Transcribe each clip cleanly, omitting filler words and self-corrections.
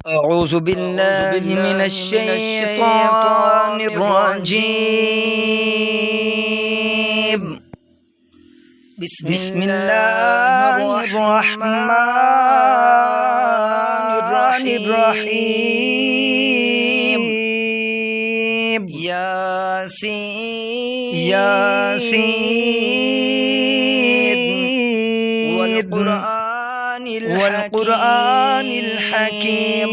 أعوذ بالله من الشيطان الرجيم. بسم الله الرحمن الرحيم. ياسين والقرآن الحكيم.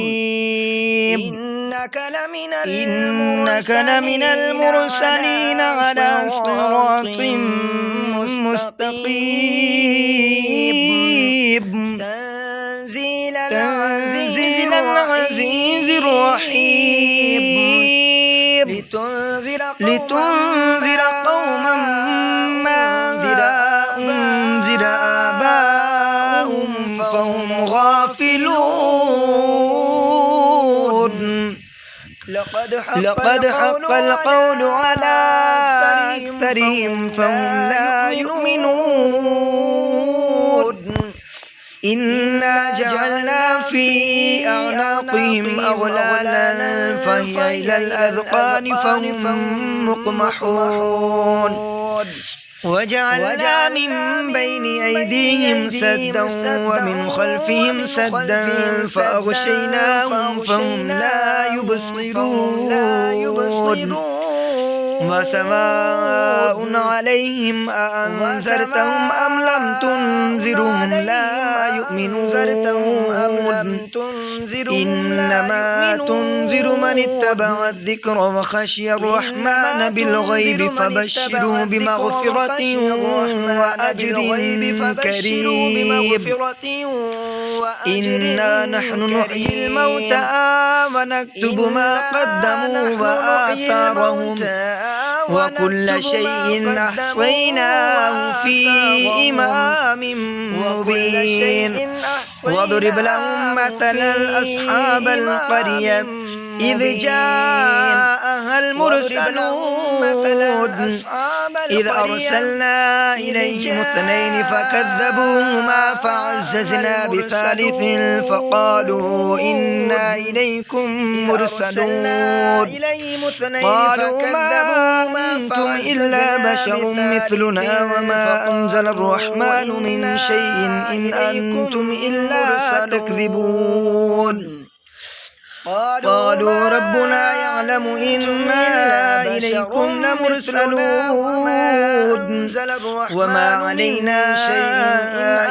إنك لمن المرسلين على صراط مستقيم. تنزيل العزيز الرحيم. لتنذر قوما ما أنذر آباؤهم فهم غافلون. لقد حق القول على أكثرهم فهم لا يؤمنون. إنا جعلنا في أعناقهم أغلالا فهي إلى الأذقان فهم مقمحون. وجعلنا من بين أيديهم سدا ومن خلفهم سدا فأغشيناهم فهم لا يبصرون. وسواء عليهم أأنذرتهم أم لم تنذرهم لا يؤمنون. إنما تنذر من اتبع الذكر وخشي الرحمن بالغيب فبشره بمغفرة وأجر كريم. إنا نحن نحيي الموتى ونكتب ما قدموا وآثارهم وكل شيء أحصيناه في إمام مبين. واضرب لهم مثلا أصحاب القرية إذ جاءها المرسلون إذ أرسلنا إليهم اثنين فكذبوهما فعززنا بثالث فقالوا إنا إليكم مرسلون. قالوا ما أنتم إلا بشر مثلنا وما أنزل الرحمن من شيء إن أنتم إلا تكذبون. قالوا ربنا يعلم إنا إليكم لمرسلون وما علينا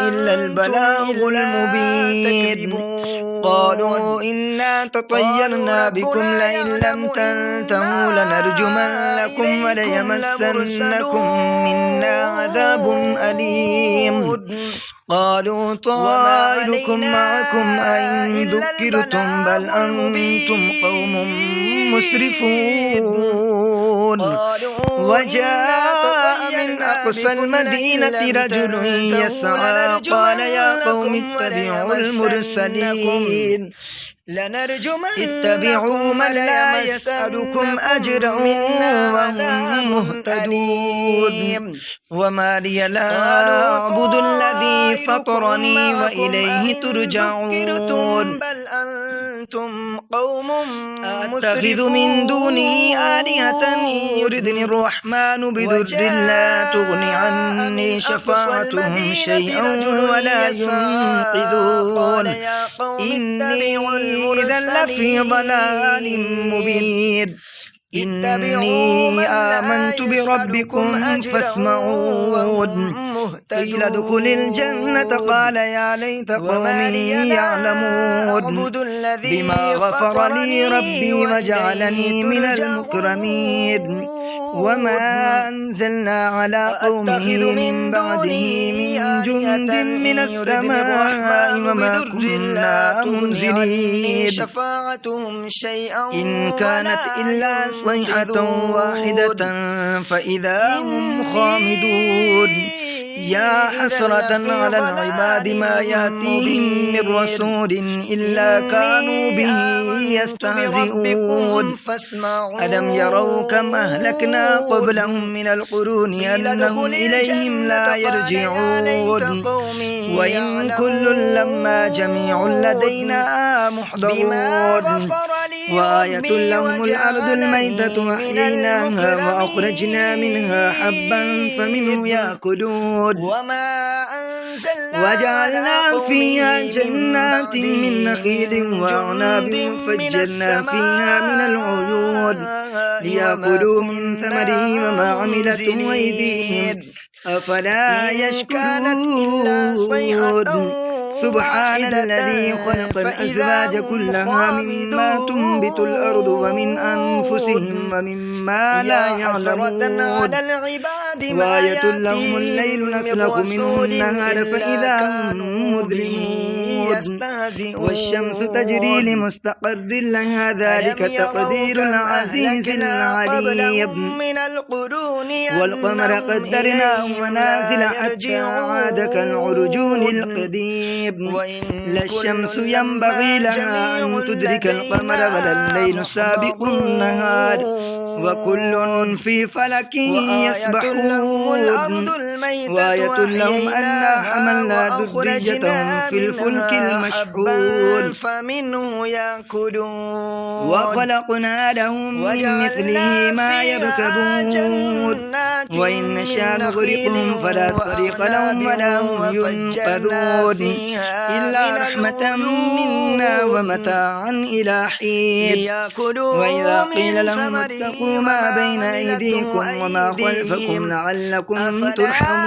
إلا البلاغ المبين. قالوا إنا تطيرنا بكم لئن لم تنتهوا لنرجمنكم وليمسنكم منا عذاب أليم. قالوا طائركم معكم أئن ذكرتم بل أنتم قوم مسرفون. وجاء من أقصى المدينة رجل يسعى قال يا قوم اتبعوا المرسلين. اتبعوا من لا يسألكم أجرا وهم مهتدون. وما لي لا أعبد الذي فطرني وإليه ترجعون. أتخذ من دونه آلهة يردني الرحمن بضر لا تغني عني شفاعتهم شيئا ولا ينقذون. إني إذا لفي ضلال مبين. إني آمنت بربكم فاسمعون. قيل ادخل الجنة قال يا ليت قومي يعلمون بما غفر لي ربي وجعلني من المكرمين. وما أنزلنا على قومه من بعده من جند من السماء وما كنا منزلين. إن كانت إلا صيحة واحدة فإذا هم خامدون. يا حسرة على العباد ما يأتيهم من رسول إلا كانوا به يستهزئون ألم يروا كم أهلكنا قبلهم من القرون أنهم إليهم لا يرجعون وإن كل لما جميع لدينا محضرون وآية لهم الأرض الميتة أحييناها وأخرجنا منها حبا فمنه يأكلون وجعلنا فيها جنات من نخيل وأعناب وفجرنا فيها من العيون ليأكلوا من ثمره وما عملته أيديهم أفلا يشكرون سبحان الذي خلق الأزواج كلها مما تنبت الأرض ومن أنفسهم ومما لا يعلمون وآية لهم الليل نسلخ منه النهار فإذا هم مظلمون والشمس تجري لمستقر لها ذلك تقدير العزيز العليم والقمر قدرناه منازل حتى عاد كالعرجون القديم لا الشمس ينبغي لها أن تدرك القمر ولا الليل سابق النهار وكل في فلك يسبحون وآية لهم أنا حملنا ذريتهم في الفلك المشحون فمنه يأكلون وخلقنا لهم من مثله ما يركبون وإن نشاء نغرقهم فلا صريخ لهم ولا هم ينقذون إلا رحمة منا ومتاعا إلى حين وإذا قيل لهم اتقوا ما بين أيديكم وما خلفكم لعلكم ترحمون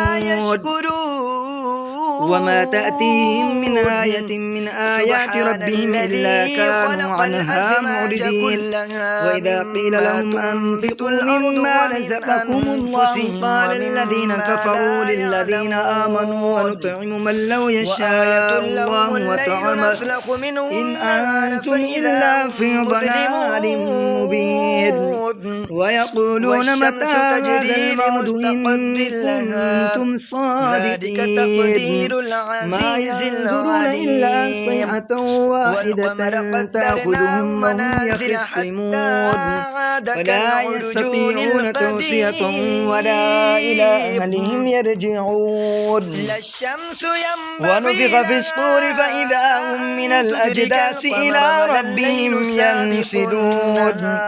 وما تأتيهم من آية من آيات ربهم إلا كانوا عنها معرضين وإذا قيل لهم أنفقوا مما رزقكم الله قال الذين كفروا للذين آمنوا ونطعم من لو يشاء الله وطعمه إن أنتم إلا في ضلال مبين ويقولون متى هذا الموعد إن كنتم صادقين ما ينظرون إلا صيحة واحدة تأخذهم وهم يخصمون ولا يستطيعون توصية ولا إلى أهلهم يرجعون ونفخ في الصور فإذا هم من الأجداث إلى ربهم ينسلون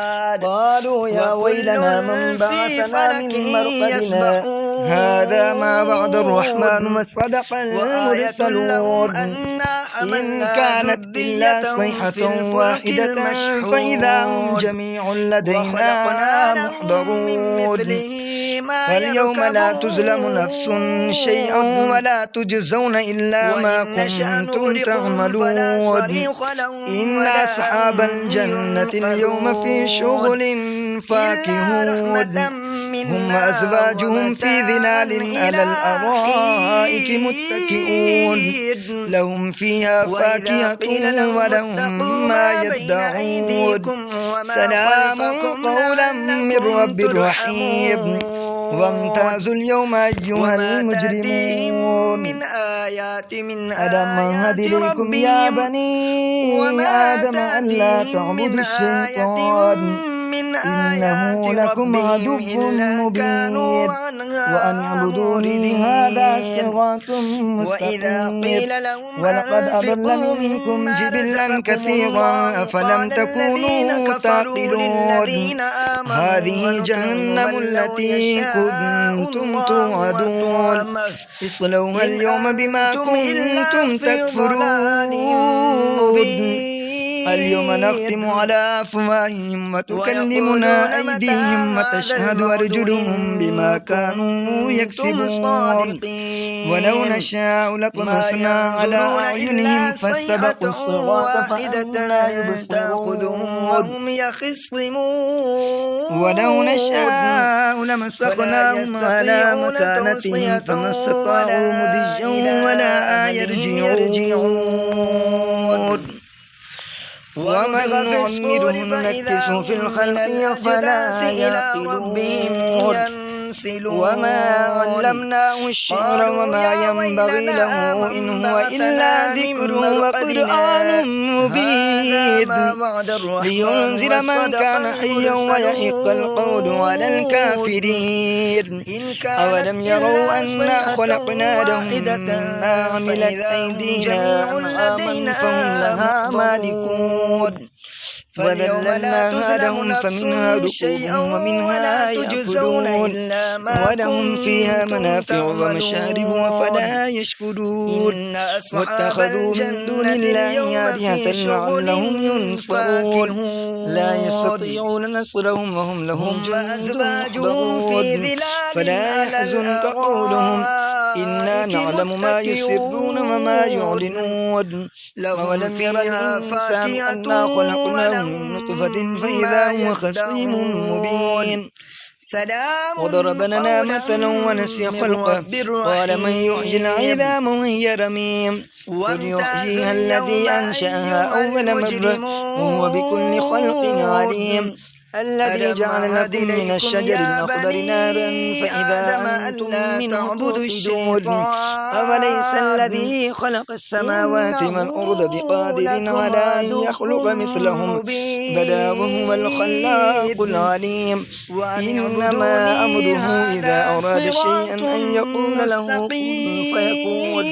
قالوا يا ويلنا من بعثنا من مرقدنا هذا ما وعد الرحمن وصدق المرسلون إن كانت إلا صيحة واحدة فإذا هم جميع لدينا محضرون فاليوم لا تظلم نفس شيئا ولا تجزون إلا ما كنتم تعملون إن أصحاب الجنة اليوم في شغل فاكهون هم وأزواجهم في ظلال على الأرائك متكئون لهم فيها فاكهة ولهم ما يدعون سلام قولا من رب رحيم وامتازوا اليوم أيها المجرمون ألم أهد إليكم يا بني آدم أن لا تعبدوا الشيطان إنه لكم عدو مبين وأن اعبدوني هذا صراط مستقيم ولقد أضل منكم جبلا كثيرا أفلم تكونوا تعقلون هذه جهنم التي كنتم توعدون اصلوها اليوم بما كنتم تكفرون اليوم نختم على أفواههم وتكلمنا أيديهم وتشهد أرجلهم بما كانوا يكسبون ولو نشاء لطمسنا على أعينهم فاستبقوا الصراط فأنا يبصرون ولو نشاء لمسخناهم على مكانتهم فما استطاعوا مضيا ولا يرجعون ومن نعمره ننكسه في الخلق فلا يعقلون يرسلون وما علمناه الشعر وما ينبغي له إن هو إلا ذكر وقرآن مبين لينذر من كان حيا ويحق القول على الكافرين أولم يروا أنا خلقنا لهم مما عملت أيدينا أنعاما فهم لها مالكون وذللناها لهم فمنها ركوبهم ومنها يأكلون ولهم فيها منافع ومشارب وفلا يشكرون واتخذوا من دون الله آلهة لعلهم ينصرون لا يستطيعون نصرهم وهم لهم جند محضرون فلا يحزنك قولهم إنا نعلم ما يسرون وما يعلنون أولم ير الإنسان أنا خلقناه من نطفة فإذا هو خصيم مبين وضرب لنا مثلا ونسي خلقه قال من يحيي العظام وهي رميم قل يحييها الذي أنشأها أول مرة وهو بكل خلق عليم الذي جعل لكم من الشجر الأخضر نارا فإذا أنتم منه توقدون أوليس الذي خلق السماوات والأرض بقادر على أن يخلق مثلهم بلى وهو الخلاق العليم إنما أمره إذا أراد شيئا أن يقول له كن فيكون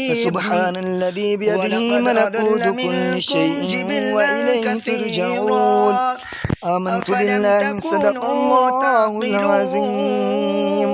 فسبحان الذي بيده ملكوت كل شيء وإليه ترجعون آمنت بالله صدق الله العظيم.